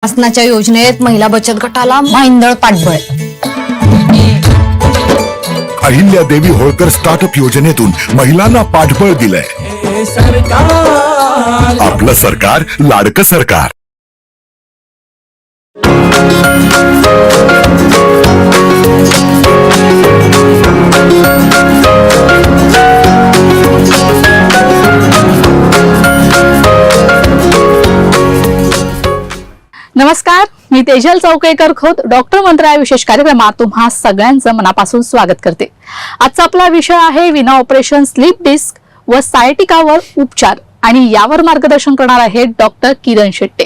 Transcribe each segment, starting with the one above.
शासनाच्या योजनेत महिला बचत गटाला माहिंदळ पाठबळ. अहिल्यादेवी होळकर स्टार्टअप योजनेतून महिलांना पाठबळ दिलंय. आपलं सरकार लाडकं सरकार. नमस्कार, मी तेजल चौकेकर खोत डॉक्टर मंत्रालय विशेष कार्यक्रमात तुम्हा सगळ्यांचं मनापासून स्वागत करते. आजचा आपला विषय आहे विना ऑपरेशन स्लीप डिस्क व सायटिकावर उपचार आणि यावर मार्गदर्शन करणार आहे डॉक्टर किरण शेट्टे.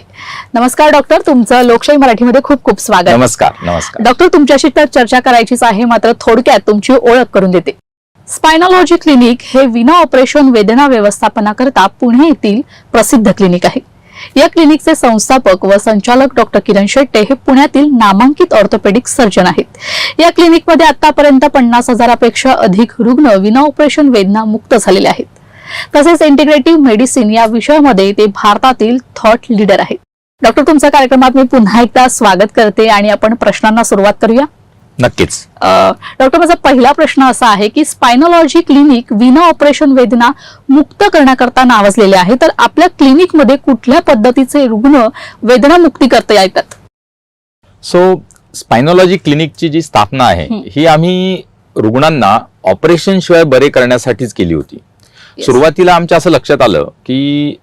नमस्कार डॉक्टर, तुमचं लोकशाही मराठीमध्ये खूप खूप स्वागत. नमस्कार. नमस्कार डॉक्टर, तुमच्याशी तर चर्चा करायचीच आहे, मात्र थोडक्यात तुमची ओळख करून देते. स्पायनॉलॉजी क्लिनिक हे विना ऑपरेशन वेदना व्यवस्थापनाकरता पुणे येथील प्रसिद्ध क्लिनिक आहे. या क्लिनिकचे संस्थापक व संचालक डॉक्टर किरण शेट्टे हे पुण्यातील नामांकित ऑर्थोपेडिक सर्जन आहेत. या क्लिनिकमध्ये आतापर्यंत 50,000पेक्षा अधिक रुग्ण विना ऑपरेशन वेदना मुक्त झालेले आहेत. तसेच इंटिग्रेटिव्ह मेडिसिन या विषयामध्ये ते भारतातील थॉट लीडर आहेत. डॉक्टर, तुमच्या कार्यक्रमात मी पुन्हा एकदा स्वागत करते आणि आपण प्रश्नांना सुरुवात करूया. नक्कीच. डॉक्टर, माझा पहिला प्रश्न असा आहे की स्पायनॉलॉजी क्लिनिक विना ऑपरेशन वेदना मुक्त करण्याकरता नावाजलेले आहे, तर आपल्या क्लिनिकमध्ये कुठल्या पद्धतीचे रुग्ण वेदना मुक्ती करता येतात? स्पायनॉलॉजी क्लिनिकची जी स्थापना आहे ही आम्ही रुग्णांना ऑपरेशन शिवाय बरे करण्यासाठीच केली होती. सुरुवातीला आमच्या असं लक्षात आलं की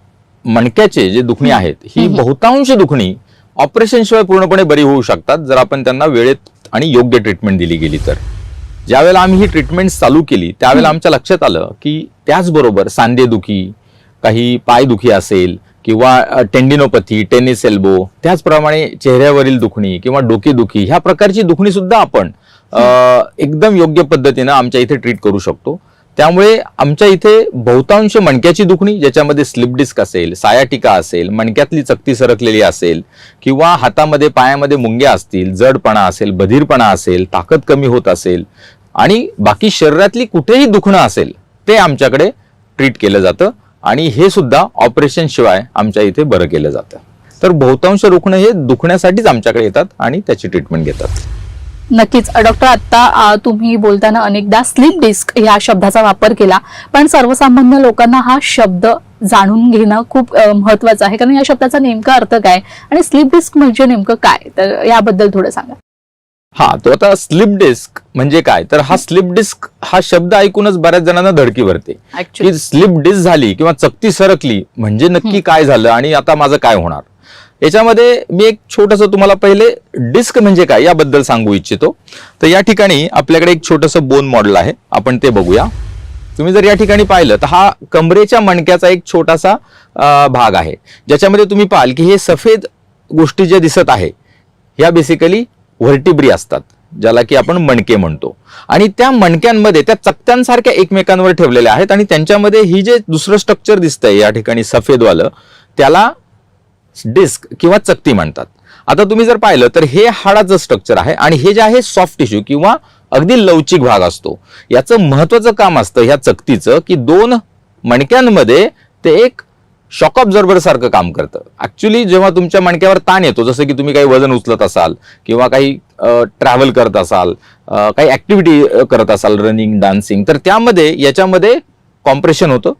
मणक्याचे जे दुखणी आहेत ही बहुतांश दुखणी ऑपरेशन शिवाय पूर्णपणे बरी होऊ शकतात जर आपण त्यांना वेळेत आणि योग्य ट्रीटमेंट दिली गेली तर. ज्यावेळेला आम्ही ही ट्रीटमेंट चालू केली त्यावेळेला आमच्या लक्षात आलं की त्याचबरोबर सांधेदुखी, काही पायदुखी असेल किंवा टेंडिनोपॅथी, टेनिस एल्बो, त्याचप्रमाणे चेहऱ्यावरील दुखणी किंवा डोकेदुखी ह्या प्रकारची दुखणी सुद्धा आपण एकदम योग्य पद्धतीनं आमच्या इथे ट्रीट करू शकतो. त्यामुळे आमच्या इथे बहुतांश मणक्याची दुखणी ज्याच्यामध्ये स्लिप डिस्क असेल, सायाटिका असेल, मणक्यातली चकती सरकलेली असेल किंवा हातामध्ये पायामध्ये मुंग्या असतील, जडपणा असेल, बधीरपणा असेल, ताकद कमी होत असेल आणि बाकी शरीरातली कुठेही दुखणं असेल ते आमच्याकडे ट्रीट केलं जातं आणि हे सुद्धा ऑपरेशन शिवाय आमच्या इथे बरं केलं जातं. तर बहुतांश रुग्ण हे दुखण्यासाठीच आमच्याकडे येतात आणि त्याची ट्रीटमेंट घेतात. नक्कीच डॉक्टर, आता तुम्ही बोलताना अनेकदा स्लीप डिस्क या शब्दाचा वापर केला, पण सर्वसामान्य लोकांना हा शब्द जाणून घेणं खूप महत्वाचं आहे, कारण या शब्दाचा नेमका अर्थ काय आणि स्लीप डिस्क म्हणजे नेमकं काय, तर याबद्दल थोडं सांगा. तो आता स्लीप डिस्क म्हणजे काय, तर हा स्लीप डिस्क हा शब्द ऐकूनच बऱ्याच जणांना धडकी भरते की स्लीप डिस्क झाली किंवा चकती सरकली म्हणजे नक्की काय झालं आणि आता माझं काय होणार. याच्यामध्ये मी एक छोटंसं तुम्हाला पहिले डिस्क म्हणजे काय याबद्दल सांगू इच्छितो. तर या ठिकाणी आपल्याकडे एक छोटंसं बोन मॉडेल आहे, आपण ते बघूया. तुम्ही जर या ठिकाणी पाहिलं तर हा कमरेच्या मणक्याचा एक छोटासा भाग आहे, ज्याच्यामध्ये तुम्ही पाहाल की हे सफेद गोष्टी जे दिसत आहे ह्या बेसिकली व्हर्टिब्री असतात, ज्याला की आपण मणके म्हणतो. आणि त्या मणक्यांमध्ये त्या चकत्यांसारख्या एकमेकांवर ठेवलेल्या आहेत आणि त्यांच्यामध्ये ही जे दुसरं स्ट्रक्चर दिसतंय या ठिकाणी सफेदवालं, त्याला डिस्क किंवा चकती म्हणतात. आता तुम्ही जर पाहिलं तर हे हाडाचं स्ट्रक्चर आहे आणि हे जे आहे सॉफ्ट टिश्यू किंवा अगदी लवचिक भाग असतो. याचं महत्वाचं काम असतं ह्या चकतीचं की दोन मणक्यांमध्ये ते एक शॉक ऑब्झर्व्हर सारखं काम करतं. ऍक्च्युली जेव्हा तुमच्या मणक्यावर ताण येतो, जसं की तुम्ही काही वजन उचलत असाल किंवा काही ट्रॅव्हल करत असाल, काही ऍक्टिव्हिटी करत असाल, रनिंग, डान्सिंग, तर त्यामध्ये याच्यामध्ये कॉम्प्रेशन होतं,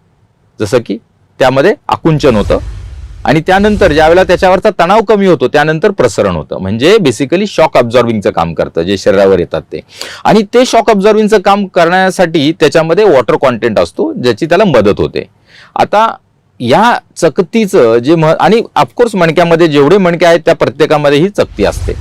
जसं की त्यामध्ये आकुंचन होतं आणि त्यानंतर ज्यावेळेला त्याच्यावरचा तणाव कमी होतो त्यानंतर प्रसरण होतं. म्हणजे बेसिकली शॉक अब्झॉर्बिंगचं काम करतं जे शरीरावर येतात ते. आणि ते शॉक अब्झॉर्बिंगचं काम करण्यासाठी त्याच्यामध्ये वॉटर कॉन्टेंट असतो ज्याची त्याला मदत होते. आता या चकतीचं जे आणि ऑफकोर्स मणक्यामध्ये जेवढे मणके आहेत त्या प्रत्येकामध्ये ही चकती असते.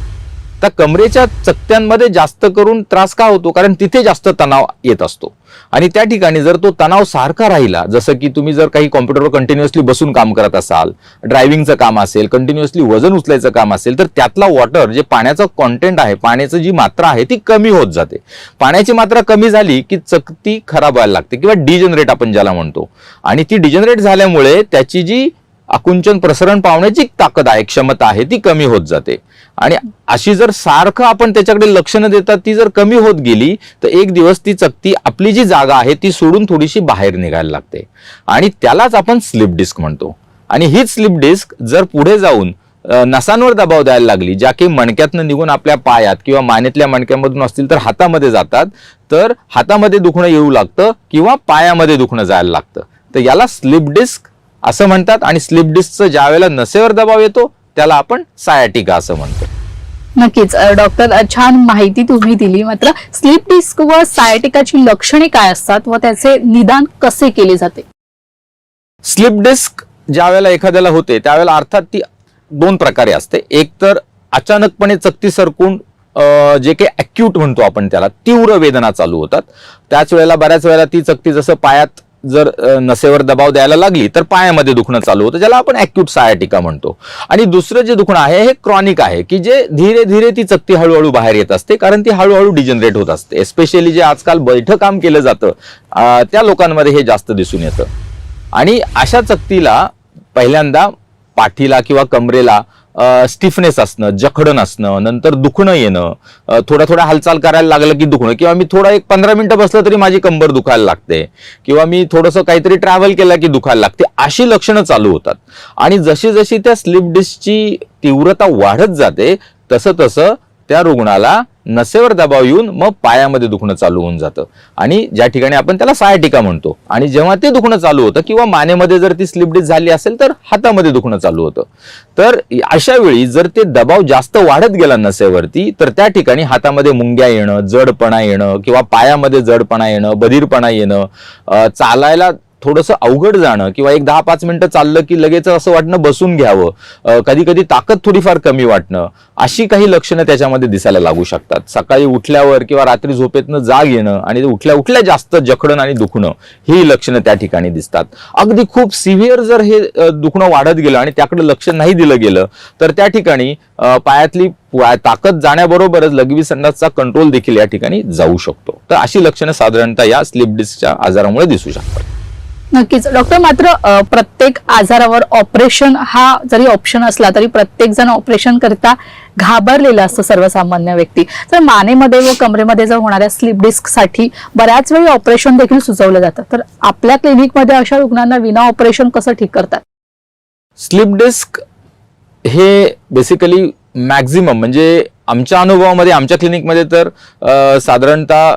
तर कमरेच्या चकत्यांमध्ये जास्त करून त्रास का होतो, कारण तिथे जास्त तणाव येत असतो आणि त्या ठिकाणी जर तो तणाव सारखा राहिला, जसं की तुम्ही जर काही कॉम्प्युटरवर कंटिन्युअसली बसून काम करत असाल, ड्रायव्हिंगचं काम असेल, कंटिन्युअसली वजन उचलायचं काम असेल, तर त्यातला वॉटर जे पाण्याचं कॉन्टेंट आहे, पाण्याची जी मात्रा आहे ती कमी होत जाते. पाण्याची मात्रा कमी झाली की चकती खराब व्हायला लागते किंवा डिजनरेट आपण ज्याला म्हणतो. आणि ती डिजनरेट झाल्यामुळे त्याची जी आकुंचन प्रसरण पावण्याची ताकद आहे, क्षमता आहे, ती कमी होत जाते. आणि अशी जर सारखं आपण त्याच्याकडे लक्ष न देता ती जर कमी होत गेली तर एक दिवस ती चकती आपली जी जागा आहे ती सोडून थोडीशी बाहेर निघायला लागते आणि त्यालाच आपण स्लीप डिस्क म्हणतो. आणि हीच स्लीप डिस्क जर पुढे जाऊन नसांवर दबाव द्यायला लागली, ज्या काही मणक्यातनं निघून आपल्या पायात किंवा मानेतल्या मणक्यामधून असतील तर हातामध्ये जातात, तर हातामध्ये दुखणं येऊ लागतं किंवा पायामध्ये दुखणं जायला लागतं. तर याला स्लिप डिस्क असं म्हणतात. आणि स्लिप डिस्कचं ज्या वेळेला नसेवर दबाव येतो त्याला आपण सायाटिका असं म्हणतो. नक्कीच डॉक्टर, छान माहिती तुम्ही दिली. मात्र स्लीप डिस्क व सायटिकाची लक्षणे काय असतात व त्याचे निदान कसे केले जाते? स्लिप डिस्क ज्या वेळेला एखाद्याला होते त्यावेळेला अर्थात ती दोन प्रकारे असते. एक तर अचानकपणे चकती सरकून जे काही अॅक्यूट म्हणतो आपण त्याला, तीव्र वेदना चालू होतात. त्याच वेळेला बऱ्याच वेळेला ती चकती जसं पायात जर नसेवर दबाव द्यायला लागली तर पायामध्ये दुखणं चालू होतं, ज्याला आपण अॅक्यूट सायाटिका म्हणतो. आणि दुसरं जे दुखणं आहे हे क्रॉनिक आहे, की जे धीरे धीरे ती चकती हळूहळू बाहेर येत असते, कारण ती हळूहळू डिजनरेट होत असते. एस्पेशली जे आजकाल बैठं काम केलं जातं त्या लोकांमध्ये हे जास्त दिसून येतं. आणि अशा चकतीला पहिल्यांदा पाठीला किंवा कमरेला स्टिफनेस असणं, जखडण असणं, नंतर दुखणं येणं, थोड्या थोड्या हालचाल करायला लागलं की दुखणं, किंवा मी थोडा एक 15 मिनिटं बसलं तरी माझी कंबर दुखायला लागते, किंवा मी थोडंसं काहीतरी ट्रॅव्हल केलं की दुखायला लागते, अशी लक्षणं चालू होतात. आणि जशी जशी त्या स्लिप डिस्कची तीव्रता वाढत जाते तसं तसं त्या रुग्णाला नसेवर दबाव येऊन मग पायामध्ये दुखणं चालू होऊन जातं, आणि ज्या ठिकाणी आपण त्याला सायाटिका म्हणतो. आणि जेव्हा ते दुखणं चालू होतं किंवा मानेमध्ये जर ती स्लिप डिस्क झाली असेल तर हातामध्ये दुखणं चालू होतं. तर अशा वेळी जर ते दबाव जास्त वाढत गेला नसेवरती तर त्या ठिकाणी हातामध्ये मुंग्या येणं, जडपणा येणं किंवा पायामध्ये जडपणा येणं, बधीरपणा येणं, चालायला थोडंसं अवघड जाणं, किंवा एक 10-5 मिनिटं चाललं की लगेच असं वाटणं बसून घ्यावं, कधी कधी ताकद थोडीफार कमी वाटणं, अशी काही लक्षणं त्याच्यामध्ये दिसायला लागू शकतात. सकाळी उठल्यावर किंवा रात्री झोपेतनं जाग येणं आणि उठल्या उठल्या जास्त जखडण आणि दुखणं, ही लक्षणं त्या ठिकाणी दिसतात. अगदी खूप सिव्हिअर जर हे दुखणं वाढत गेलं आणि त्याकडे लक्ष नाही दिलं गेलं तर त्या ठिकाणी पायातली ताकद जाण्याबरोबरच लघवी संडासचा कंट्रोल देखील या ठिकाणी जाऊ शकतो. तर अशी लक्षणं साधारणतः या स्लिप डिस्कच्या आजारामुळे दिसू शकतात. नक्कीच डॉक्टर, मात्र प्रत्येक आजारावर ऑपरेशन हा जरी ऑप्शन असला तरी प्रत्येक जण ऑपरेशन करता घाबरलेला असतो, सर्वसामान्य व्यक्ती. तर मानेमध्ये व कमरेमध्ये जर होणाऱ्या स्लिप डिस्क साठी बऱ्याच वेळी ऑपरेशन देखील सुचवलं जातं. तर आपल्या क्लिनिकमध्ये अशा रुग्णांना विना ऑपरेशन कसं ठीक करतात? स्लिप डिस्क हे बेसिकली मॅक्झिमम म्हणजे आमच्या अनुभवामध्ये, आमच्या क्लिनिकमध्ये तर साधारणतः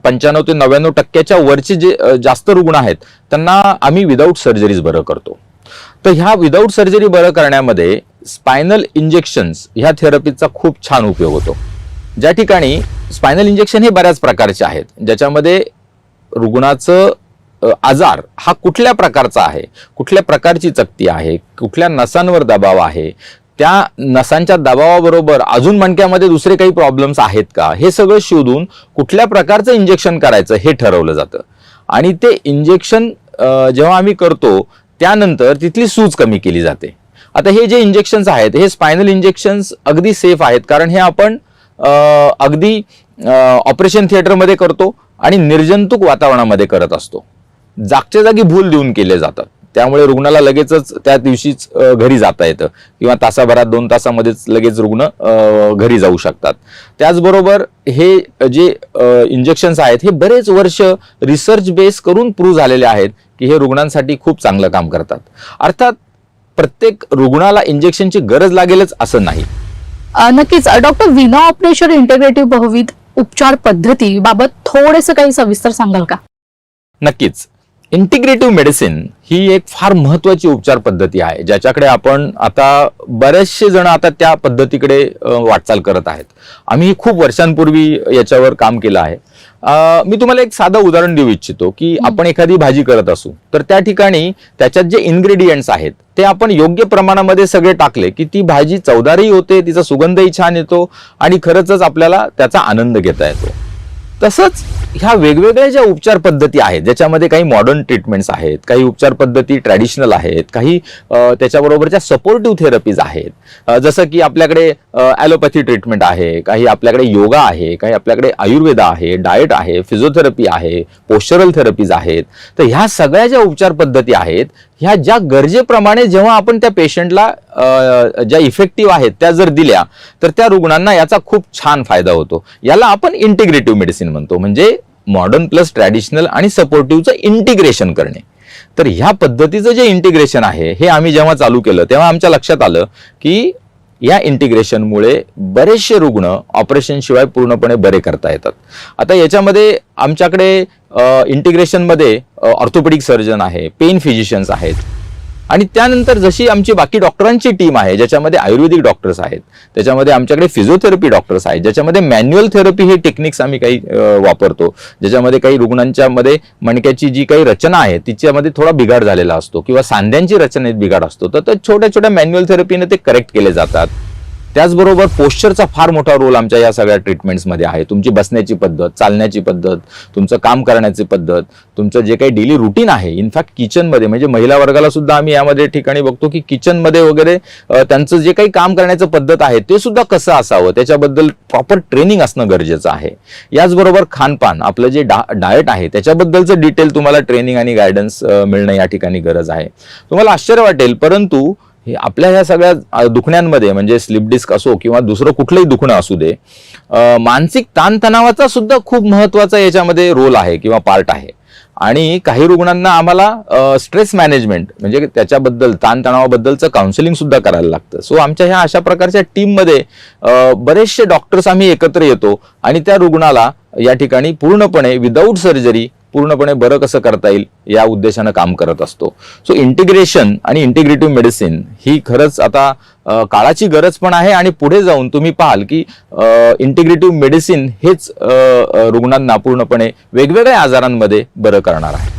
95 ते 99% वरचे जे जास्त रुग्ण आहेत त्यांना आम्ही विदाऊट सर्जरीज बरं करतो. तर ह्या विदाऊट सर्जरी बरं करण्यामध्ये स्पायनल इंजेक्शन्स ह्या थेरपीचा खूप छान उपयोग होतो. ज्या ठिकाणी स्पायनल इंजेक्शन हे बऱ्याच प्रकारचे आहेत, ज्याच्यामध्ये रुग्णाचं आजार हा कुठल्या प्रकारचा आहे, कुठल्या प्रकारची चकती आहे, कुठल्या नसांवर दबाव आहे, त्या नसांच्या दबावाबरोबर अजून मणक्यामध्ये दुसरे काही प्रॉब्लेम्स आहेत का, हे सगळं शोधून कुठल्या प्रकारचं इंजेक्शन करायचं हे ठरवलं जातं. आणि ते इंजेक्शन जेव्हा आम्ही करतो त्यानंतर तिथली सूज कमी केली जाते. आता हे जे इंजेक्शन्स आहेत हे स्पायनल इंजेक्शन्स अगदी सेफ आहेत, कारण हे आपण अगदी ऑपरेशन थिएटरमध्ये करतो आणि निर्जंतुक वातावरणामध्ये करत असतो. जागच्या जागी भूल देऊन केले जातात, त्यामुळे रुग्णाला लगेचच त्या दिवशीच घरी जाता येतं, किंवा तासाभरात 2 तासामध्येच लगेच रुग्ण घरी जाऊ शकतात. त्याचबरोबर हे जे इंजेक्शन्स आहेत हे बरेच वर्ष रिसर्च बेस करून प्रूव्ह झालेले आहेत की हे रुग्णांसाठी खूप चांगलं काम करतात. अर्थात प्रत्येक रुग्णाला इंजेक्शनची गरज लागेलच असं नाही. नक्कीच डॉक्टर, विना ऑपरेशन इंटिग्रेटिव्ह बहुविध उपचार पद्धती बाबत थोडेसे काही सविस्तर सांगाल का? नक्कीच. इंटिग्रेटिव्ह मेडिसिन ही एक फार महत्वाची उपचार पद्धती आहे, ज्याच्याकडे आपण आता बरेचसे जण आता त्या पद्धतीकडे वाटचाल करत आहेत. आम्ही खूप वर्षांपूर्वी याच्यावर काम केलं आहे. मी तुम्हाला एक साधं उदाहरण देऊ इच्छितो की आपण एखादी भाजी करत असू तर त्या ठिकाणी त्याच्यात जे इन्ग्रेडियंट्स आहेत ते आपण योग्य प्रमाणामध्ये सगळे टाकले की ती भाजी चवदारही होते, तिचा सुगंधही छान येतो आणि खरंच आपल्याला त्याचा आनंद घेता येतो. तसंच ह्या वेगवेगळ्या ज्या उपचार पद्धती आहेत, ज्याच्यामध्ये काही मॉडर्न ट्रीटमेंट्स आहेत, काही उपचार पद्धती ट्रॅडिशनल आहेत, काही त्याच्याबरोबरच्या सपोर्टिव्ह थेरपीज आहेत, जसं की आपल्याकडे ॲलोपॅथी ट्रीटमेंट आहे, काही आपल्याकडे योगा आहे, काही आपल्याकडे आयुर्वेद आहे, डाएट आहे, फिजिओथेरपी आहे, पोश्चरल थेरपीज आहेत. तर ह्या सगळ्या ज्या उपचार पद्धती आहेत ह्या ज्या गरजेप्रमाणे जेव्हा आपण त्या पेशंटला ज्या इफेक्टिव्ह आहेत त्या जर दिल्या तर त्या रुग्णांना याचा खूप छान फायदा होतो. याला आपण इंटिग्रेटिव्ह मेडिसिन म्हणतो, म्हणजे मॉडर्न प्लस ट्रॅडिशनल आणि सपोर्टिव्हचं इंटिग्रेशन करणे. तर ह्या पद्धतीचं जे इंटिग्रेशन आहे हे आम्ही जेव्हा चालू केलं तेव्हा आमच्या लक्षात आलं की या इंटिग्रेशनमुळे बरेचसे रुग्ण ऑपरेशन शिवाय पूर्णपणे बरे करता येतात. आता याच्यामध्ये आमच्याकडे इंटिग्रेशनमध्ये ऑर्थोपेडिक सर्जन आहे, पेन फिजिशियन्स आहेत, आणि त्यानंतर जशी आमची बाकी डॉक्टरांची टीम आहे ज्याच्यामध्ये आयुर्वेदिक डॉक्टर्स आहेत, त्याच्यामध्ये आमच्याकडे फिजिओथेरपी डॉक्टर्स आहेत, ज्याच्यामध्ये मॅन्युअल थेरपी हे टेक्निक्स आम्ही काही वापरतो, ज्याच्यामध्ये काही रुग्णांच्या मध्ये मणक्याची जी काही रचना आहे तिच्यामध्ये थोडा बिघाड झालेला असतो किंवा सांध्यांची रचनेत बिघाड असतो, तर छोट्या छोट्या मॅन्युअल थेरपीने ते करेक्ट केले जातात. त्याचबरोबर पोश्चरचा फार मोठा रोल आमच्या या सगळ्या ट्रीटमेंट्समध्ये आहे. तुमची बसण्याची पद्धत, चालण्याची पद्धत, तुमचं काम करण्याची पद्धत, तुमचं जे काही डेली रुटीन आहे, इनफॅक्ट किचनमध्ये म्हणजे महिला वर्गाला सुद्धा आम्ही यामध्ये ठिकाणी बघतो की किचनमध्ये वगैरे त्यांचं जे काही काम करण्याचं पद्धत आहे ते सुद्धा कसं असावं त्याच्याबद्दल प्रॉपर ट्रेनिंग असणं गरजेचं आहे. याचबरोबर खानपान, आपलं जे डाएट आहे त्याच्याबद्दलचं डिटेल तुम्हाला ट्रेनिंग आणि गायडन्स मिळणं या ठिकाणी गरज आहे. तुम्हाला आश्चर्य वाटेल, परंतु आपल्या ह्या सगळ्या दुखण्यांमध्ये म्हणजे स्लिप डिस्क असो किंवा दुसरं कुठलंही दुखणं असू दे, मानसिक ताणतणावाचा सुद्धा खूप महत्वाचा याच्यामध्ये रोल आहे किंवा पार्ट आहे. आणि काही रुग्णांना आम्हाला स्ट्रेस मॅनेजमेंट म्हणजे त्याच्याबद्दल ताणतणावाबद्दलचं काउन्सिलिंग सुद्धा करायला लागतं. सो आमच्या ह्या अशा प्रकारच्या टीममध्ये बरेचसे डॉक्टर्स आम्ही एकत्र येतो आणि त्या रुग्णाला या ठिकाणी पूर्णपणे विदाऊट सर्जरी पूर्णपणे बरं कसं करता येईल या उद्देशानं काम करत असतो. सो इंटिग्रेशन आणि इंटिग्रेटिव्ह मेडिसिन ही खरंच आता काळाची गरज पण आहे आणि पुढे जाऊन तुम्ही पाहाल की इंटिग्रेटिव्ह मेडिसिन हेच रुग्णांना पूर्णपणे वेगवेगळ्या आजारांमध्ये बरं करणार आहे.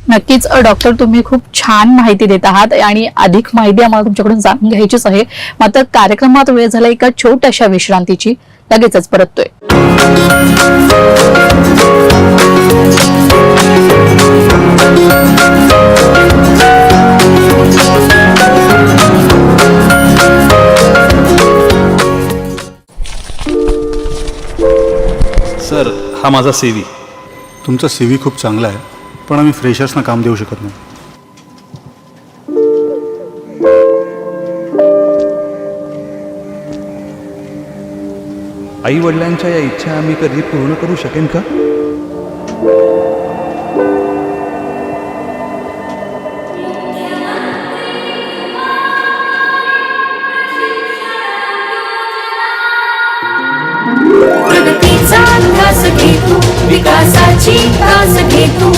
नक्कीच डॉक्टर, तुम्ही खूप छान माहिती देत आहात आणि अधिक माहिती आम्हाला तुमच्याकडून जाणून घ्यायचीच आहे. मात्र कार्यक्रमात वेळ झाला एका छोट्याशा विश्रांतीची, लगेचच परततोय. सर, हा माझा CV. तुमचा CV खूप चांगला आहे, पण आम्ही फ्रेशर्सना काम देऊ शकत नाही. आई वडिलांच्या या इच्छा आम्ही कधी पूर्ण करू शकेन का? प्रगतीचा ध्यास घे तू, विकासाची कास घे तू,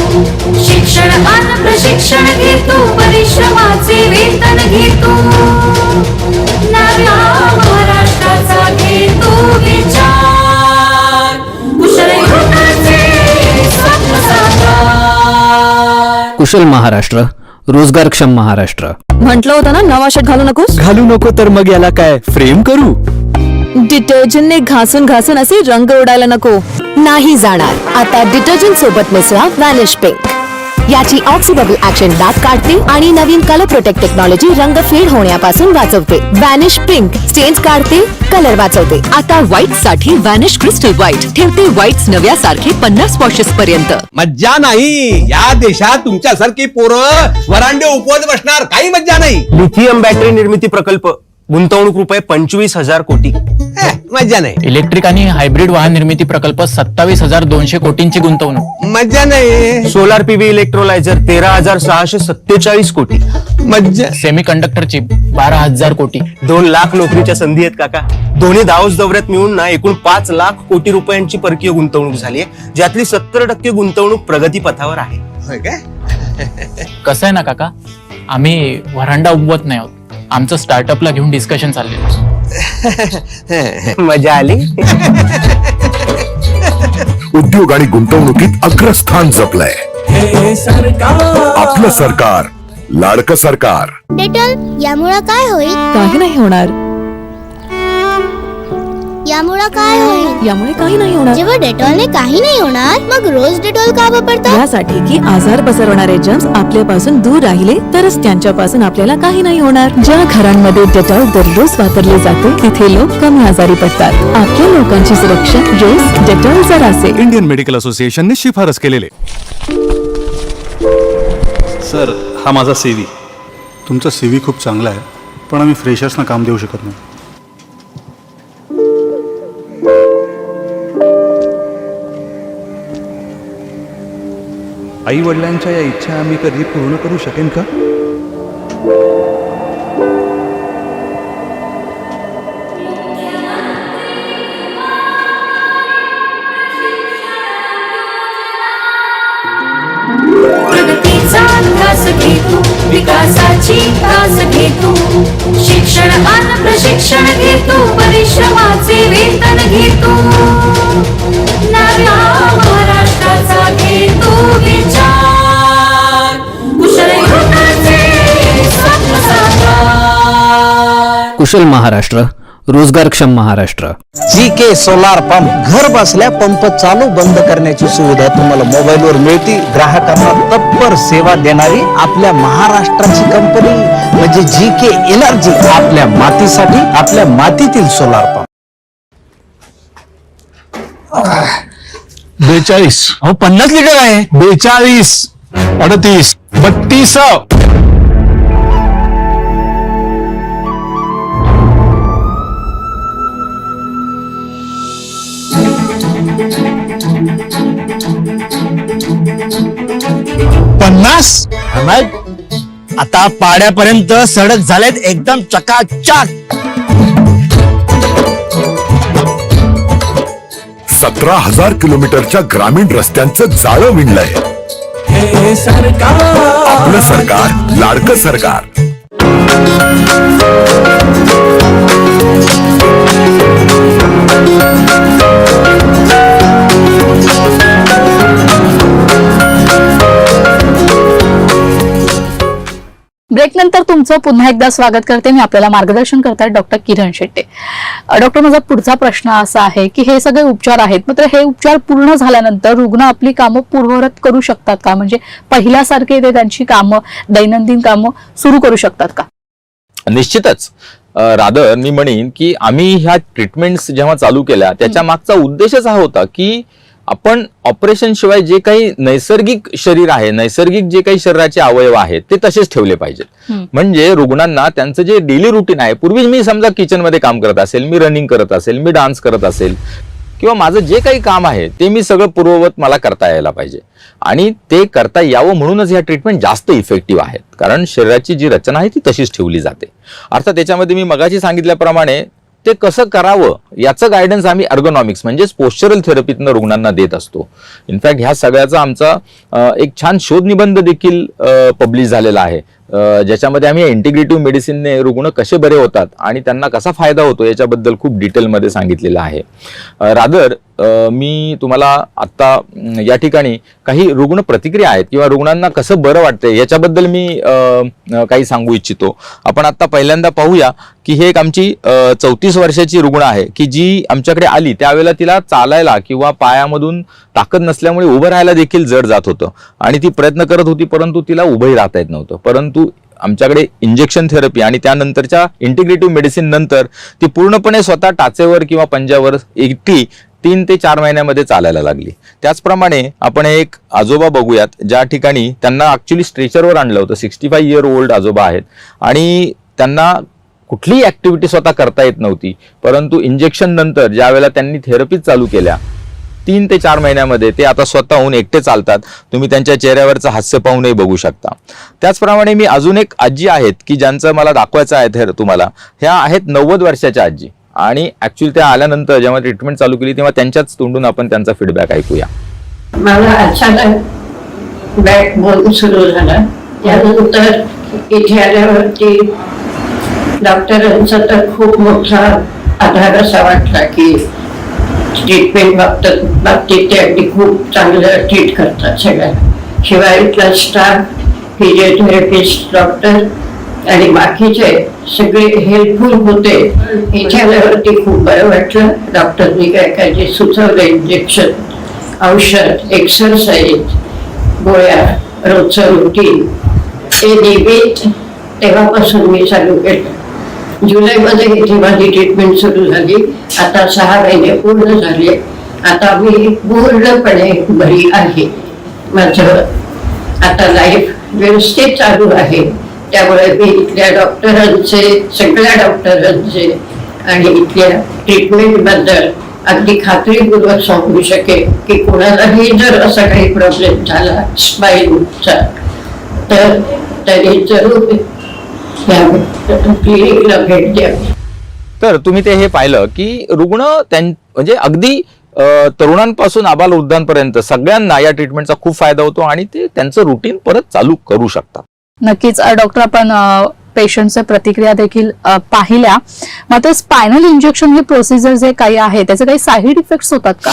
शिक्षण आणि प्रशिक्षण घे तू, परिश्रमाचे वेतन घे तू, नव्या महाराष्ट्राचा घे तू विचार, कुशल युवकाचे स्वप्न साकार. कुशल महाराष्ट्र, रोजगारक्षम महाराष्ट्र. म्हटलं होतं ना नवा शर्ट घालू नकोस. घालू नको तर मग याला काय फ्रेम करू? डिटर्जंटने घासून घासून असे रंग उडायला नको. नाही जाणार. आता डिटर्जंट सोबत मिसळा व्हॅनिश पिंक. याची ऑक्सिडेबल ऍक्शन डाग काढते आणि नवीन कलर प्रोटेक्ट टेक्नॉलॉजी रंग फेड होण्यापासून वाचवते. व्हॅनिश पिंक स्टेन्स काढते, कलर वाचवते. आता व्हाईट साठी व्हॅनिश क्रिस्टल व्हाईट ठेवते व्हाईट्स नव्यासारखे 50 वॉशेस पर्यंत. मज्जा नाही. या देशात तुमच्यासारखी पोरं वरांडे उपवत बसणार, काही मज्जा नाही. लिथियम बॅटरी निर्मिती प्रकल्प, गुंतवणूक रुपये 25,000 कोटी. मज्जा नाही. इलेक्ट्रिक आणि हायब्रिड वाहन निर्मिती प्रकल्प 27,200 कोटींची गुंतवणूक. मज्जा नाही. सोलार PV इलेक्ट्रोलायझर 13,647 कोटी. मज्जा. सेमी कंडक्टर चिप 12,000 कोटी. 2 लाख नोकरीच्या संधी आहेत काका. दोन्ही दावस दौऱ्यात मिळून ना एकूण 5 लाख कोटी रुपयांची परकीय गुंतवणूक झाली आहे, ज्यातली 70% गुंतवणूक प्रगती पथावर आहे. होय काय? कसं आहे ना काका, आम्ही व्हरांडा उगवत नाही आहोत. आमचं स्टार्टअपला घेऊन डिस्कशन चाललेलं. मजा आली. उद्योग आणि गुंतवणुकीत अग्रस्थान जपलंय. आपलं सरकार, लाडकं सरकार. डेटॉल यामुळे काय होईल? काही नाही होणार. यामुळे काय होईल? यामुळे काही नाही होणार. जेव्हा डेटॉलने काही नाही होणार, मग रोज डेटॉल का वापरतात? यासाठी की आजार पसरवणारे जर्म्स आपल्यापासून दूर राहिले तरच त्यांच्यापासून आपल्याला काही नाही होणार. ज्या घरांमध्ये डेटॉल दररोज वापरले जाते तिथे लोक कमी आजारी पडतात. आपल्या लोकांची सुरक्षा रोज डेटॉल जर असेल. इंडियन मेडिकल असोसिएशनने शिफारस केलेले. सर, हा माझा CV. तुमचा CV खूप चांगला आहे, पण आम्ही फ्रेशर्सना काम देऊ शकत नाही. आई वडिलांच्या या इच्छा आम्ही कधी पूर्ण करू शकेन का? प्रगतीचा ध्यास घे तू, विकासाची कास घे तू. शिक्षण आणि प्रशिक्षण घे तू, परिश्रमाचे वेतन घे तू. नव्या महाराष्ट्राचा घे तू विचार, कुशल युवकांचे स्वप्न साकार. कुशल महाराष्ट्र, रोजगारक्षम महाराष्ट्र. GK सोलार पंप, घर बसल्या पंप चालू बंद करण्याची सुविधा तुम्हाला मोबाईलवर मिळते. ग्राहकांना तत्पर सेवा देणारी आपल्या महाराष्ट्राची कंपनी म्हणजे GK एनर्जी. आपल्या मातीसाठी, आपल्या मातीतील सोलार पंप. 42. अहो 50 लिटर आहे. 42, 38, 32. आता पाड्यापर्यंत सडक झालेत एकदम चकाचक. 17,000 किलोमीटरच्या ग्रामीण रस्त्यांचं जाळं विणलंय. आपलं सरकार, लाडकं सरकार. ब्रेक नंतर तुमचं पुन्हा एकदा स्वागत करते मी. आपल्याला मार्गदर्शन करतात डॉक्टर किरण शेट्टे. डॉक्टर, माझा पुढचा प्रश्न असा आहे की हे सगळे उपचार आहेत, मात्र हे उपचार पूर्ण झाल्यानंतर रुग्ण आपली कामं पूर्ववत करू शकतात का? म्हणजे पहिल्यासारखे ते त्यांची कामं, दैनंदिन कामं सुरू करू शकतात का? निश्चितच. रादर मी म्हणेन की आम्ही ह्या ट्रीटमेंट्स जेव्हा चालू केल्या त्याच्या मागचा उद्देशच हा होता की आपण ऑपरेशन शिवाय जे काही नैसर्गिक शरीर आहे, नैसर्गिक जे काही शरीराचे अवयव आहेत ते तसेच ठेवले पाहिजेत. म्हणजे रुग्णांना त्यांचं जे डेली रुटीन आहे, पूर्वी मी समजा किचनमध्ये काम करत असेल, मी रनिंग करत असेल, मी डान्स करत असेल किंवा माझं जे काही काम आहे ते मी सगळं पूर्ववत मला करता यायला पाहिजे. आणि ते करता यावं म्हणूनच ह्या ट्रीटमेंट जास्त इफेक्टिव्ह आहेत. कारण शरीराची जी रचना आहे ती तशीच ठेवली जाते. अर्थात त्याच्यामध्ये मी मगाशी सांगितल्याप्रमाणे ते कसं करावं याचं गायडन्स आम्ही अर्गोनॉमिक्स म्हणजेच पोश्चरल थेरपीतनं रुग्णांना देत असतो. इनफॅक्ट ह्या सगळ्याचा आमचा एक छान शोध निबंध देखील पब्लिश झालेला आहे, ज्याच्यामध्ये आम्ही इंटिग्रेटिव्ह मेडिसिनने रुग्ण कसे बरे होतात आणि त्यांना कसा फायदा होतो याच्याबद्दल खूप डिटेलमध्ये सांगितलेलं आहे. रादर मी तुम्हाला आत्ता या ठिकाणी काही रुग्ण प्रतिक्रिया आहेत किंवा रुग्णांना कसं बरं वाटतंय याच्याबद्दल मी काही सांगू इच्छितो. आपण आत्ता पहिल्यांदा पाहूया की हे एक आमची 34 वर्षाची रुग्ण आहे की जी आमच्याकडे आली त्यावेळेला तिला चालायला किंवा पायामधून ताकद नसल्यामुळे उभं राहायला देखील जड जात होतं आणि ती प्रयत्न करत होती, परंतु तिला उभंही राहता येत नव्हतं. परंतु आमच्याकडे इंजेक्शन थेरपी आणि त्यानंतरच्या इंटिग्रेटिव्ह मेडिसिन नंतर ती पूर्णपणे स्वतः टाचेवर किंवा पंजावर एकटी 3 ते 4 महिन्यामध्ये चालायला लागली. त्याचप्रमाणे आपण एक आजोबा बघूयात ज्या ठिकाणी त्यांना ऍक्च्युली स्ट्रेचरवर आणलं होतं. 65 इयर ओल्ड आजोबा आहेत आणि त्यांना कुठलीही ऍक्टिव्हिटी स्वतः करता येत नव्हती, परंतु इंजेक्शन नंतर ज्या वेळेला त्यांनी थेरपी चालू केल्या 3 ते 4 महिन्यामध्ये ते आता स्वतःहून एकटे चालतात. तुम्ही त्यांच्या चेहऱ्यावरचं हास्य पाहूनही बघू शकता. त्याचप्रमाणे मी अजून एक आजी आहेत की ज्यांचं मला दाखवायचं आहे तुम्हाला. ह्या आहेत 90 वर्षाच्या आजी आणि ऍक्च्युअली त्या आल्यानंतर जेव्हा ट्रीटमेंट चालू केली तेव्हा त्यांच्याच तोंडून आपण त्यांचा फीडबॅक ऐकूया. मला अचानक बॅक बोन सुरू झाला. त्यानंतर इथे आल्यावरती डॉक्टरांचा तर खूप मोठा आधार असा वाटला की ट्रीटमेंट बाबतीत ते अगदी खूप चांगलं ट्रीट करतात सगळ्यांना. शिवाय इथला स्टाफ, फिजिओथेरपिस्ट, डॉक्टर आणि बाकीचे सगळे हेल्पफुल होते. इथे आल्यावरती खूप बरं वाटलं. डॉक्टरनी काय काय जे सुचवलं, इंजेक्शन, औषध, एक्सरसाइज, गोळ्या, रोजचं रुटीन ते नियमित तेव्हापासून मी चालू केलं. जुलैमध्ये इथे माझी ट्रीटमेंट सुरू झाली. आता 6 महिने पूर्ण झाले. आता मी पूर्णपणे बरी आहे. माझं आता लाईफ व्यवस्थित चालू आहे. त्यामुळे मी इथल्या डॉक्टरांचे, सगळ्या डॉक्टरांचे आणि इथल्या ट्रीटमेंटबद्दल अगदी खात्रीपूर्वक सांगू शकेन की कोणालाही जर असा काही प्रॉब्लेम झाला स्पाईनचा तर त्यांनी जरूर क्लिनिकला भेट द्यावी. तर तुम्ही ते हे पाहिलं की रुग्ण म्हणजे अगदी तरुणांपासून आबालवृद्धांपर्यंत सगळ्यांना या ट्रीटमेंटचा खूप फायदा होतो आणि ते त्यांचं रुटीन परत चालू करू शकतात. नक्कीच डॉक्टर, आपण पेशंटच्या प्रतिक्रिया देखील पाहिल्या. मात्र स्पायनल इंजेक्शन हे प्रोसिजर जे काही आहे त्याचे काही साईड इफेक्ट्स होतात का?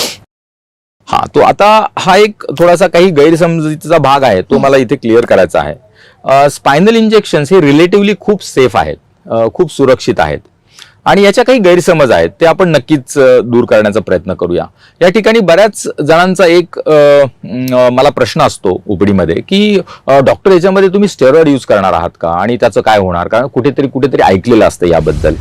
हा, तो आता हा एक थोडासा काही गैरसमजुतीचा भाग आहे, तो मला इथे क्लिअर करायचा आहे. स्पायनल इंजेक्शन्स हे रिलेटिव्हली खूप सेफ आहेत, खूप सुरक्षित आहेत आणि याच्या काही गैरसमज आहेत, ते आपण नक्कीच दूर करण्याचा प्रयत्न करूया. या ठिकाणी बऱ्याच जणांचा एक मला प्रश्न असतो ओपीडीमध्ये की डॉक्टर याच्यामध्ये तुम्ही स्टेरॉइड यूज करणार आहात का आणि त्याचं काय होणार, कारण कुठेतरी ऐकलेलं असतं याबद्दल.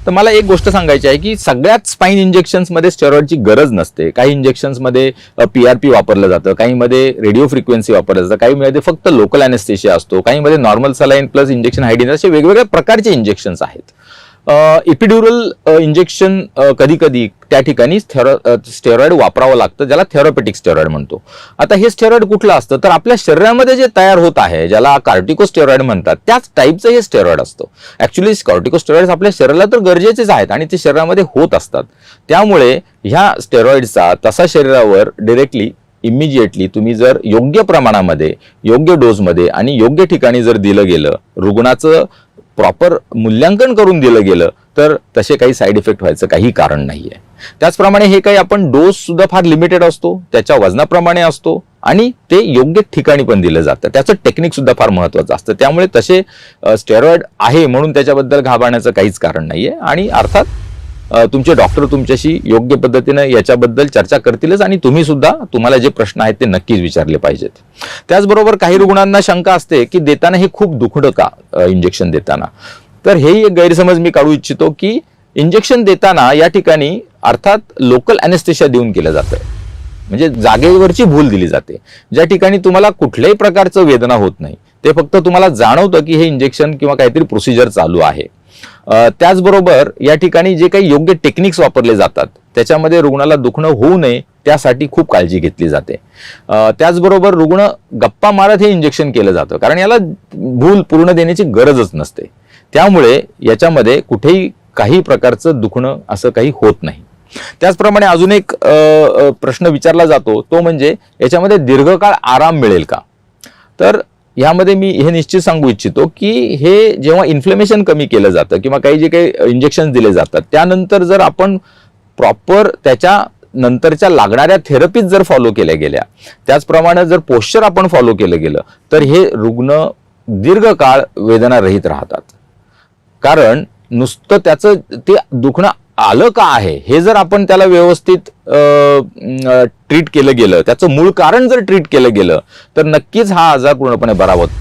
तर मला एक गोष्ट सांगायची आहे की सगळ्यात स्पाइन इंजेक्शन्समध्ये स्टेरॉइडची गरज नसते. काही इंजेक्शन्समध्ये PRP वापरलं जातं, काहीमध्ये रेडिओ फ्रिक्वेन्सी वापरलं जातं, काहीमध्ये फक्त लोकल अॅनेस्थेशिया असतो, काहीमध्ये नॉर्मल सलाईन प्लस इंजेक्शन हायडिन, असे वेगवेगळ्या प्रकारचे इंजेक्शन्स आहेत. एपिड्युरल इंजेक्शन कधी कधी त्या ठिकाणी स्टेरॉइड वापरावं लागतं, ज्याला थेरॉपेटिक स्टेरॉइड म्हणतो. आता हे स्टेरॉइड कुठलं असतं तर आपल्या शरीरामध्ये जे तयार होत आहे, ज्याला कॉर्टिकोस्टेरॉइड म्हणतात, त्याच टाईपचं हे स्टेरॉइड असतं. ऍक्च्युली कॉर्टिकोस्टेरॉइड्स आपल्या शरीराला तर गरजेचेच आहेत आणि ते शरीरामध्ये होत असतात. त्यामुळे ह्या स्टेरॉइडचा तसा शरीरावर डिरेक्टली इमिजिएटली तुम्ही जर योग्य प्रमाणामध्ये, योग्य डोसमध्ये आणि योग्य ठिकाणी जर दिलं गेलं, रुग्णाचं प्रॉपर मूल्यांकन करून दिलं गेलं तर तसे काही साईड इफेक्ट व्हायचं काही कारण नाहीये. त्याचप्रमाणे हे काही आपण डोस सुद्धा फार लिमिटेड असतो, त्याच्या वजनाप्रमाणे असतो आणि ते योग्य ठिकाणी पण दिलं जातं. त्याचं टेक्निक सुद्धा फार महत्वाचं असतं. त्यामुळे तसे स्टेरॉइड आहे म्हणून त्याच्याबद्दल घाबरण्याचं काहीच कारण नाहीये आणि अर्थात तुमचे डॉक्टर तुमच्याशी योग्य पद्धतीने याच्याबद्दल चर्चा करतीलच आणि तुम्ही सुद्धा तुम्हाला जे प्रश्न आहेत ते नक्कीच विचारले पाहिजेत. त्याचबरोबर काही रुग्णांना शंका असते की देताना हे खूप दुखणं का इंजेक्शन देताना. तर हेही एक गैरसमज मी काढू इच्छितो की इंजेक्शन देताना या ठिकाणी अर्थात लोकल अॅनेस्थेशिया देऊन केलं जातं, म्हणजे जागेवरची भूल दिली जाते. ज्या ठिकाणी तुम्हाला कुठल्याही प्रकारचं वेदना होत नाही, ते फक्त तुम्हाला जाणवतं की हे इंजेक्शन किंवा काहीतरी प्रोसिजर चालू आहे. त्याचबरोबर या ठिकाणी जे काही योग्य टेक्निक्स वापरले जातात त्याच्यामध्ये रुग्णाला दुखणं होऊ नये त्यासाठी खूप काळजी घेतली जाते. त्याचबरोबर रुग्ण गप्पा मारत हे इंजेक्शन केलं जातं, कारण याला भूल पूर्ण देण्याची गरजच नसते. त्यामुळे याच्यामध्ये कुठेही काही प्रकारचं दुखणं असं काही होत नाही. त्याचप्रमाणे अजून एक प्रश्न विचारला जातो, तो म्हणजे याच्यामध्ये दीर्घकाळ आराम मिळेल का. तर यामध्ये मी हे निश्चित सांगू इच्छितो की हे जेव्हा इन्फ्लेमेशन कमी केलं जातं किंवा काही जे काही इंजेक्शन दिले जातात त्यानंतर जर आपण प्रॉपर त्याच्या नंतरच्या लागणाऱ्या थेरपीज जर फॉलो केल्या गेल्या, त्याचप्रमाणे जर पोश्चर आपण फॉलो केलं गेलं तर हे रुग्ण दीर्घकाळ वेदनारहित राहतात. कारण नुसतं त्याचं ते दुखणं आलं का आहे हे जर आपण त्याला व्यवस्थित ट्रीट केलं गेलं, त्याचं मूळ कारण जर ट्रीट केलं गेलं तर नक्कीच हा आजार पूर्णपणे बरा होतो.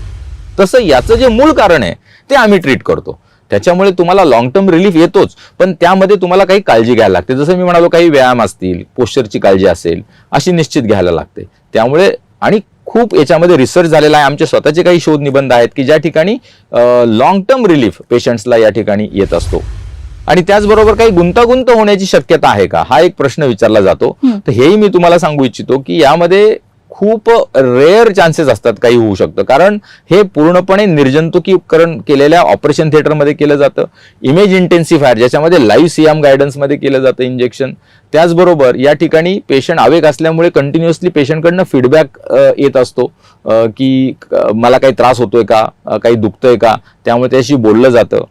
तसं याचं जे मूळ कारण आहे ते आम्ही ट्रीट करतो. त्याच्यामुळे तुम्हाला लॉंग टर्म रिलीफ येतोच, पण त्यामध्ये तुम्हाला काही काळजी घ्यायला लागते. जसं मी म्हणालो, काही व्यायाम असतील, पोश्चरची काळजी असेल, अशी निश्चित घ्यायला लागते. त्यामुळे आणि खूप याच्यामध्ये रिसर्च झालेला आहे, आमचे स्वतःचे काही शोध निबंध आहेत की ज्या ठिकाणी लॉंग टर्म रिलीफ पेशंट्सला या ठिकाणी येत असतो. आणि त्याचबरोबर काही गुंतागुंत होण्याची शक्यता आहे का, हा एक प्रश्न विचारला जातो. तर हेही मी तुम्हाला सांगू इच्छितो की यामध्ये खूप रेअर चान्सेस असतात काही होऊ शकतं, कारण हे पूर्णपणे निर्जंतुकीकरण केलेल्या ऑपरेशन थिएटरमध्ये केलं जातं. इमेज इंटेन्सिफायर ज्याच्यामध्ये लाईव्ह सीएम गायडन्समध्ये केलं जातं इंजेक्शन. त्याचबरोबर या ठिकाणी पेशंट आवेग असल्यामुळे कंटिन्युअसली पेशंटकडनं फीडबॅक येत असतो की मला काही त्रास होतोय का, काही दुखतंय का, त्यामुळे त्याशी बोललं जातं.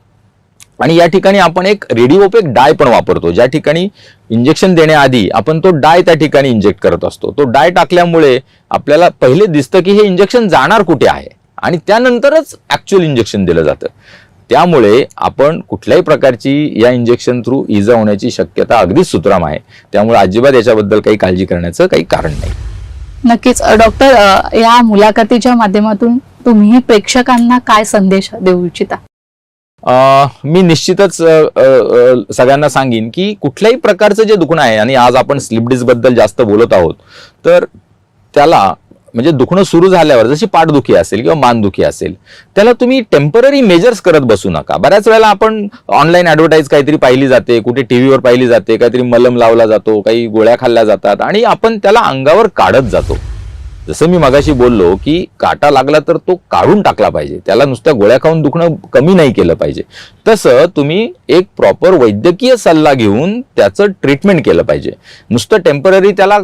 आणि या ठिकाणी आपण एक रेडिओपेक डाय पण वापरतो, ज्या ठिकाणी इंजेक्शन देण्याआधी आपण तो डाय त्या ठिकाणी इंजेक्ट करत असतो. तो डाय टाकल्यामुळे आपल्याला पहिले दिसतं की हे इंजेक्शन जाणार कुठे आहे आणि त्यानंतरच ऍक्च्युअल इंजेक्शन दिलं जातं. त्यामुळे आपण कुठल्याही प्रकारची या इंजेक्शन थ्रू इजा होण्याची शक्यता अगदीच सुतराम आहे. त्यामुळे अजिबात याच्याबद्दल काही काळजी करण्याचं काही कारण नाही. नक्कीच डॉक्टर, या मुलाखतीच्या माध्यमातून तुम्ही प्रेक्षकांना काय संदेश देऊ इच्छिता? मी निश्चितच सगळ्यांना सांगेन की कुठल्याही प्रकारचं जे दुखणं आहे, आणि आज आपण स्लिप डिस्क बद्दल जास्त बोलत आहोत, तर त्याला म्हणजे दुखणं सुरू झाल्यावर, जशी पाठदुखी असेल किंवा मानदुखी असेल, त्याला तुम्ही टेम्पररी मेजर्स करत बसू नका. बऱ्याच वेळेला आपण ऑनलाईन ऍडव्हर्टाईज काहीतरी पाहिली जाते, कुठे टीव्हीवर पाहिली जाते, काहीतरी मलम लावला जातो, काही गोळ्या खाल्ल्या जातात आणि आपण त्याला अंगावर काढत जातो. जसं मी मगाशी बोललो की काटा लागला तर तो काढून टाकला पाहिजे, त्याला नुसत्या गोळ्या खाऊन दुखणं कमी नाही केलं पाहिजे. तसं तुम्ही एक प्रॉपर वैद्यकीय सल्ला घेऊन त्याचं ट्रीटमेंट केलं पाहिजे. नुसतं टेम्पररी त्याला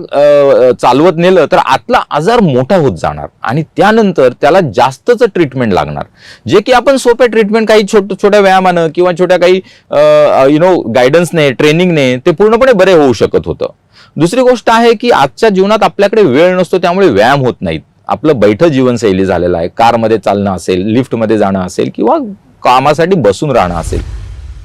चालवत नेलं तर आतला आजार मोठा होत जाणार आणि त्यानंतर त्याला जास्तच ट्रीटमेंट लागणार, जे की आपण सोप्या ट्रीटमेंट काही छोट्या व्यायामानं किंवा छोट्या काही गायडन्सने, ट्रेनिंगने ते पूर्णपणे बरे होऊ शकत होतं. दुसरी गोष्ट आहे की आजच्या जीवनात आपल्याकडे वेळ नसतो, त्यामुळे व्यायाम होत नाहीत. आपलं बैठं जीवनशैली झालेलं आहे. कारमध्ये चालणं असेल, लिफ्टमध्ये जाणं असेल किंवा कामासाठी बसून राहणं असेल,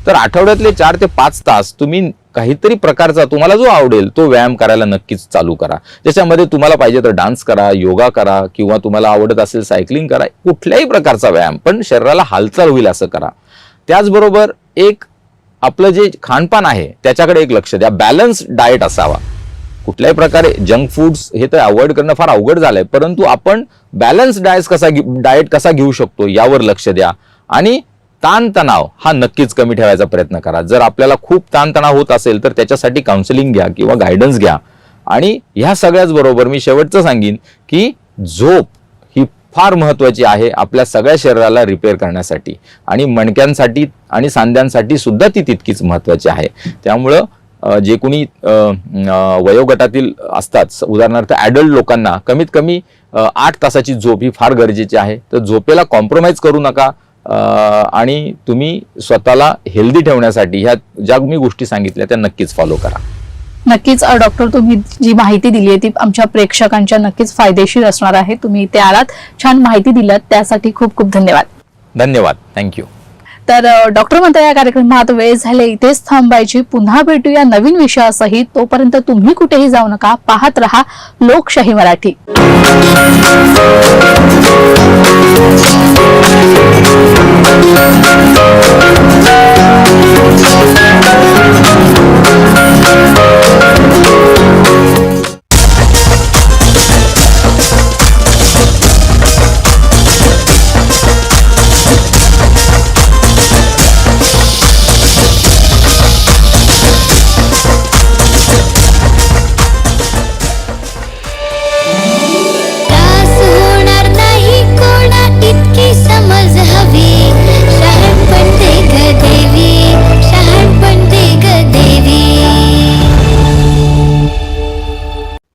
तर आठवड्यातले 4 ते 5 तास तुम्ही काहीतरी प्रकारचा तुम्हाला जो आवडेल तो व्यायाम करायला नक्कीच चालू करा. ज्याच्यामध्ये तुम्हाला पाहिजे तर डान्स करा, योगा करा किंवा तुम्हाला आवडत असेल सायकलिंग करा, कुठल्याही प्रकारचा व्यायाम, पण शरीराला हालचाल होईल असं करा. त्याचबरोबर एक आपलं जे खानपान आहे त्याच्याकडे एक लक्ष द्या. बॅलन्स डाएट असावा. कुठल्याही प्रकारे जंक फूड्स हे तर अवॉइड करणं फार अवघड झालंय, परंतु आपण बॅलन्स डाएट कसा घेऊ शकतो यावर लक्ष द्या. आणि ताणतणाव हा नक्कीच कमी ठेवायचा प्रयत्न करा. जर आपल्याला खूप ताणतणाव होत असेल तर त्याच्यासाठी काउन्सिलिंग घ्या किंवा गायडन्स घ्या. आणि ह्या सगळ्याच बरोबर मी शेवटचं सांगेन की झोप ही फार महत्वाची आहे आपल्या सगळ्या शरीराला रिपेअर करण्यासाठी, आणि मणक्यांसाठी आणि सांध्यांसाठी सुद्धा ती तितकीच महत्वाची आहे. त्यामुळं जे कोणी वयोगटातील असतात, उदाहरणार्थ ॲडल्ट लोकांना कमीत कमी 8 तासाची झोप ही फार गरजेची आहे. तर झोपेला कॉम्प्रोमाइज करू नका आणि तुम्ही स्वतःला हेल्दी ठेवण्यासाठी ह्या ज्या मी गोष्टी सांगितल्या त्या नक्कीच फॉलो करा. नक्कीच डॉक्टर, तुम्ही जी माहिती दिली आहे ती आमच्या प्रेक्षकांच्या नक्कीच फायदेशीर असणार आहे. तुम्ही इथे आलात, छान माहिती दिलात, त्यासाठी खूप खूप धन्यवाद. धन्यवाद. थँक्यू. तर डॉक्टर म्हणता या कार्यक्रमात वेळ झाले इथेच थांबायची. पुन्हा भेटूया नवीन विषयासहित. तोपर्यंत तुम्ही कुठेही जाऊ नका, पाहत रहा लोकशाही मराठी.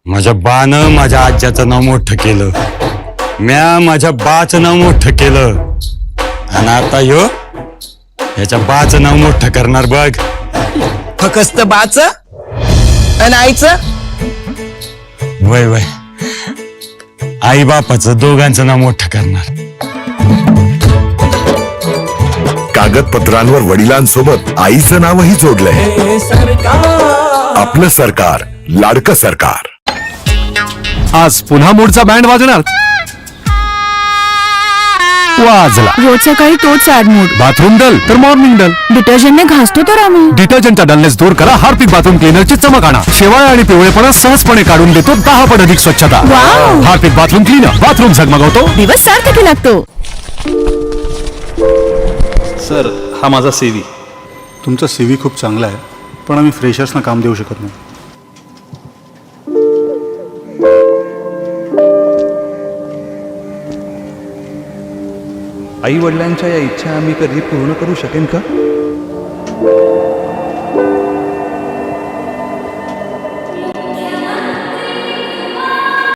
माझ्या बानं माझ्या आज्याचं नाव मोठं केलं, म्या माझ्या बाचं नाव मोठं केलं, आणि आता ह्याच्या बाचं नाव मोठं करणार बघ. फक्त बाच आणि आईचं. वय वय, आई बापाचं दोघांचं नाव मोठं करणार. कागदपत्रांवर वडिलांसोबत आईचं नावही जोडलंय. आपलं सरकार, लाडकं सरकार. आज पुन्हा मूडचा बँड वाजणार. वाजला. रोज सकाळी तोच सॅड मूड. बाथरूम डल तर मॉर्निंग डल. डिटर्जंटने घासतो तर आम्ही. डिटर्जंटचा डलनेस दूर करा, हार्पिक बाथरूम क्लीनरची चमक आणा. शेवाळ आणि पिवळेपणा सहजपणे काढून देतो 10 पट अधिक स्वच्छता. Wow. Harpic bathroom cleaner, bathroom झगमगवतो, दिवस सारखी लागतो. सर, हा माझा सीव्ही. तुमचा सीव्ही खूप चांगला आहे, पण आम्ही फ्रेशर्सना काम देऊ शकत नाही. आई वडिलांच्या या इच्छा आम्ही कधी पूर्ण करू शकेन का?